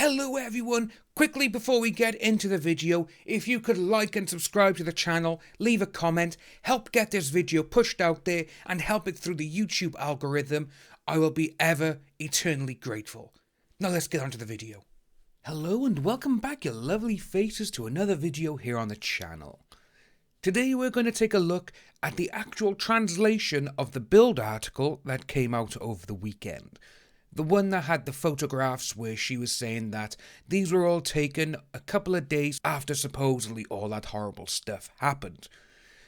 Hello everyone, quickly before we get into the video, if you could like and subscribe to the channel, leave a comment, help get this video pushed out there and help it through the YouTube algorithm, I will be ever eternally grateful. Now let's get on to the video. Hello and welcome back, you lovely faces, to another video here on the channel. Today we're going to take a look at the actual translation of the BILD article that came out over the weekend. The one that had the photographs where she was saying that these were all taken a couple of days after supposedly all that horrible stuff happened.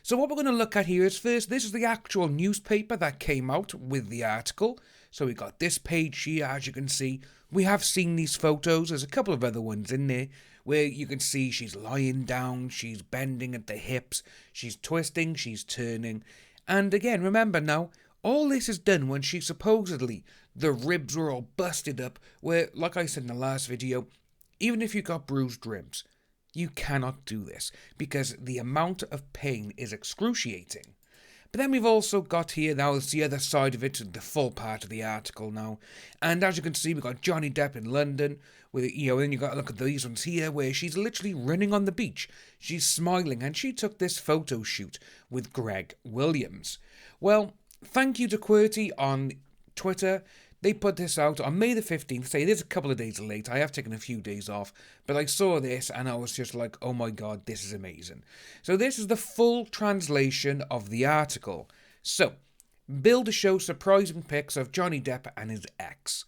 So what we're going to look at here is first, this is the actual newspaper that came out with the article. So we got this page here, as you can see. We have seen these photos, there's a couple of other ones in there, where you can see she's lying down, she's bending at the hips, she's twisting, she's turning. And again, remember now, all this is done when she supposedly, the ribs were all busted up, where, like I said in the last video, even if you got bruised ribs, you cannot do this, because the amount of pain is excruciating. But then we've also got here, now it's the other side of it, the full part of the article now. And as you can see, we've got Johnny Depp in London, with, then you've got to look at these ones here, where she's literally running on the beach. She's smiling, and she took this photo shoot with Greg Williams. Well, thank you to QWERTY on Twitter. They put this out on May the 15th, say it is a couple of days late, I have taken a few days off, but I saw this and I was just like, oh my god, this is amazing. So this is the full translation of the article. So, BILD shows surprising pics of Johnny Depp and his ex.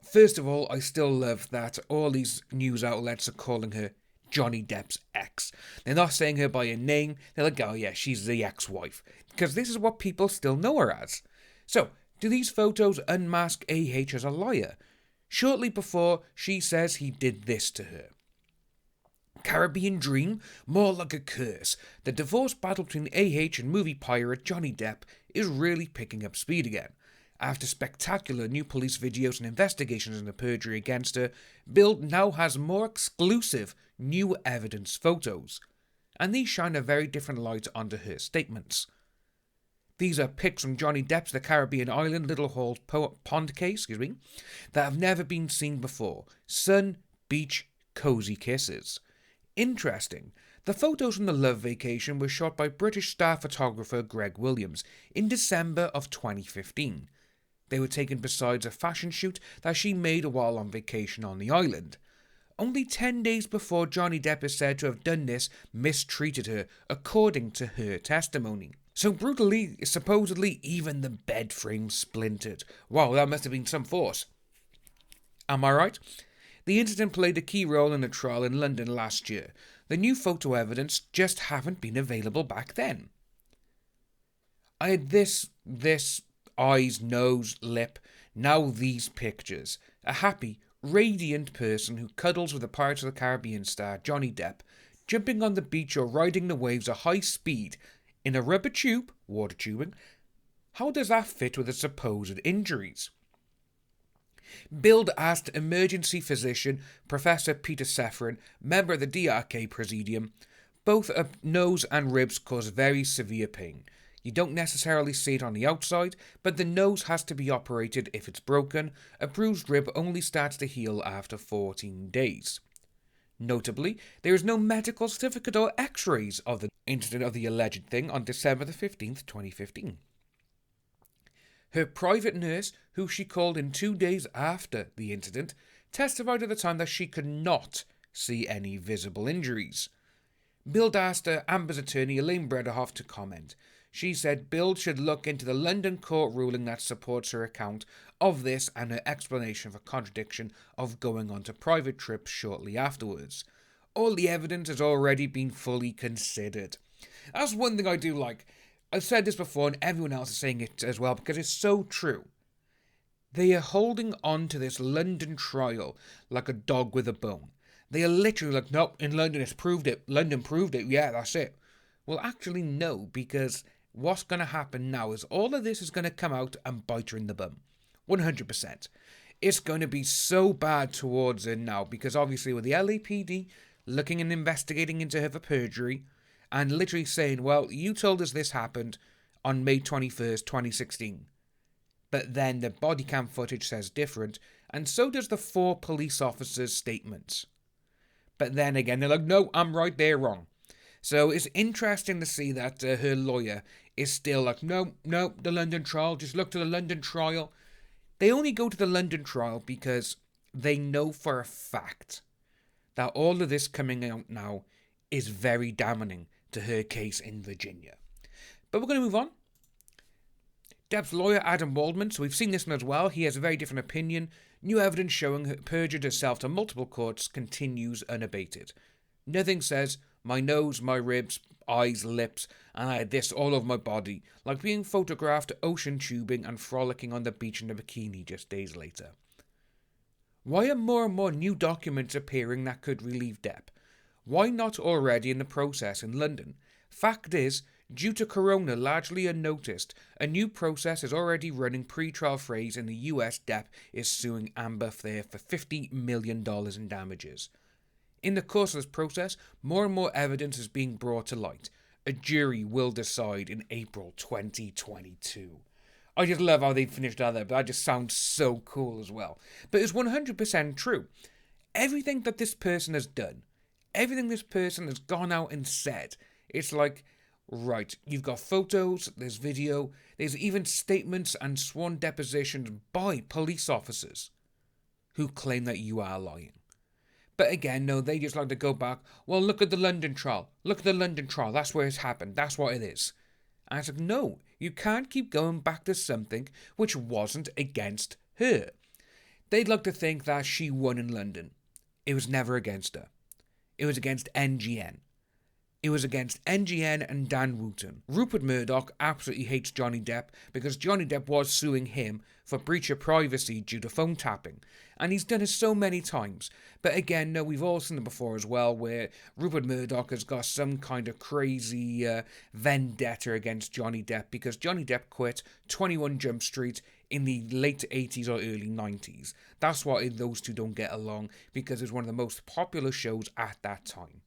First of all, I still love that all these news outlets are calling her Johnny Depp's ex. They're not saying her by a name, they're like, oh yeah, she's the ex-wife. Because this is what people still know her as. So, do these photos unmask AH as a liar? Shortly before, she says he did this to her. Caribbean dream? More like a curse. The divorce battle between AH and movie pirate Johnny Depp is really picking up speed again. After spectacular new police videos and investigations into perjury against her, BILD now has more exclusive new evidence photos. And these shine a very different light onto her statements. These are pics from Johnny Depp's The Caribbean Island Little Hall Pond case, that have never been seen before. Sun, beach, cozy kisses. Interesting. The photos from the love vacation were shot by British star photographer Greg Williams in December of 2015. They were taken besides a fashion shoot that she made while on vacation on the island. Only 10 days before Johnny Depp is said to have done this, mistreated her, according to her testimony. So brutally, supposedly even the bed frame splintered. Wow, that must have been some force. Am I right? The incident played a key role in a trial in London last year. The new photo evidence just haven't been available back then. I had this, eyes, nose, lip, now these pictures. A happy, radiant person who cuddles with the Pirates of the Caribbean star Johnny Depp, jumping on the beach or riding the waves at high speed, in a rubber tube, water tubing. How does that fit with the supposed injuries? BILD asked emergency physician Professor Peter Seferin, member of the DRK Presidium, both nose and ribs cause very severe pain. You don't necessarily see it on the outside, but the nose has to be operated if it's broken. A bruised rib only starts to heal after 14 days. Notably, there is no medical certificate or x-rays of the incident of the alleged thing on December the 15th, 2015. Her private nurse, who she called in 2 days after the incident, testified at the time that she could not see any visible injuries. BILD asked Amber's attorney Elaine Brederhoff to comment. She said BILD should look into the London court ruling that supports her account of this and her explanation for contradiction of going on to private trips shortly afterwards. All the evidence has already been fully considered. That's one thing I do like. I've said this before and everyone else is saying it as well because it's so true. They are holding on to this London trial like a dog with a bone. They are literally like, nope, in London it's proved it. London proved it. Yeah, that's it. Well, actually, no, because what's going to happen now is all of this is going to come out and bite her in the bum. 100%. It's going to be so bad towards her now because obviously with the LAPD looking and investigating into her for perjury and literally saying, well, you told us this happened on May 21st, 2016. But then the body cam footage says different and so does the 4 police officers' statements. But then again, they're like, no, I'm right, they're wrong. So it's interesting to see that her lawyer is still like, no, the London trial, just look to the London trial. They only go to the London trial because they know for a fact that all of this coming out now is very damning to her case in Virginia. But we're going to move on. Depp's lawyer, Adam Waldman, so we've seen this one as well. He has a very different opinion. New evidence showing her perjured herself to multiple courts continues unabated. Nothing says, my nose, my ribs, eyes, lips, and I had this all over my body, like being photographed ocean tubing and frolicking on the beach in a bikini just days later. Why are more and more new documents appearing that could relieve Depp? Why not already in the process in London? Fact is, due to Corona largely unnoticed, a new process is already running pre-trial phrase in the US. Depp is suing Amber there for $50 million in damages. In the course of this process, more and more evidence is being brought to light. A jury will decide in April 2022. I just love how they finished that there, but that just sounds so cool as well. But it's 100% true. Everything that this person has done, everything this person has gone out and said, it's like, right, you've got photos, there's video, there's even statements and sworn depositions by police officers who claim that you are lying. But again, no, they just like to go back, well, look at the London trial, that's where it's happened, that's what it is. And it's like, no, you can't keep going back to something which wasn't against her. They'd like to think that she won in London. It was never against her. It was against NGN. It was against NGN and Dan Wootton. Rupert Murdoch absolutely hates Johnny Depp because Johnny Depp was suing him for breach of privacy due to phone tapping. And he's done it so many times. But again, no, we've all seen it before as well, where Rupert Murdoch has got some kind of crazy vendetta against Johnny Depp because Johnny Depp quit 21 Jump Street in the late 80s or early 90s. That's why those two don't get along, because it was one of the most popular shows at that time.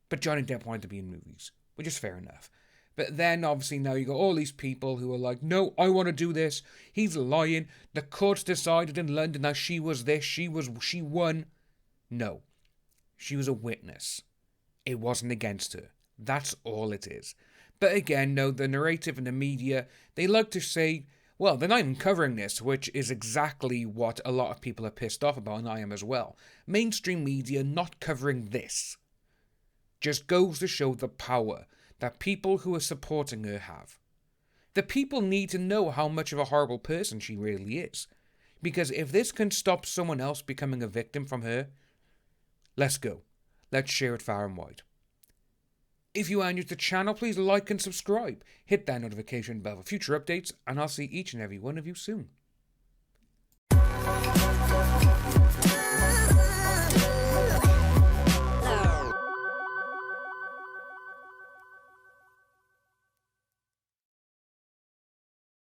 But Johnny Depp wanted to be in movies, which is fair enough. But then, obviously, now you got all these people who are like, no, I want to do this. He's lying. The courts decided in London that she was this. She won. No. She was a witness. It wasn't against her. That's all it is. But again, no, the narrative in the media, they like to say, well, they're not even covering this, which is exactly what a lot of people are pissed off about, and I am as well. Mainstream media not covering this just goes to show the power that people who are supporting her have. The people need to know how much of a horrible person she really is. Because if this can stop someone else becoming a victim from her, let's go. Let's share it far and wide. If you are new to the channel, please like and subscribe. Hit that notification bell for future updates, and I'll see each and every one of you soon.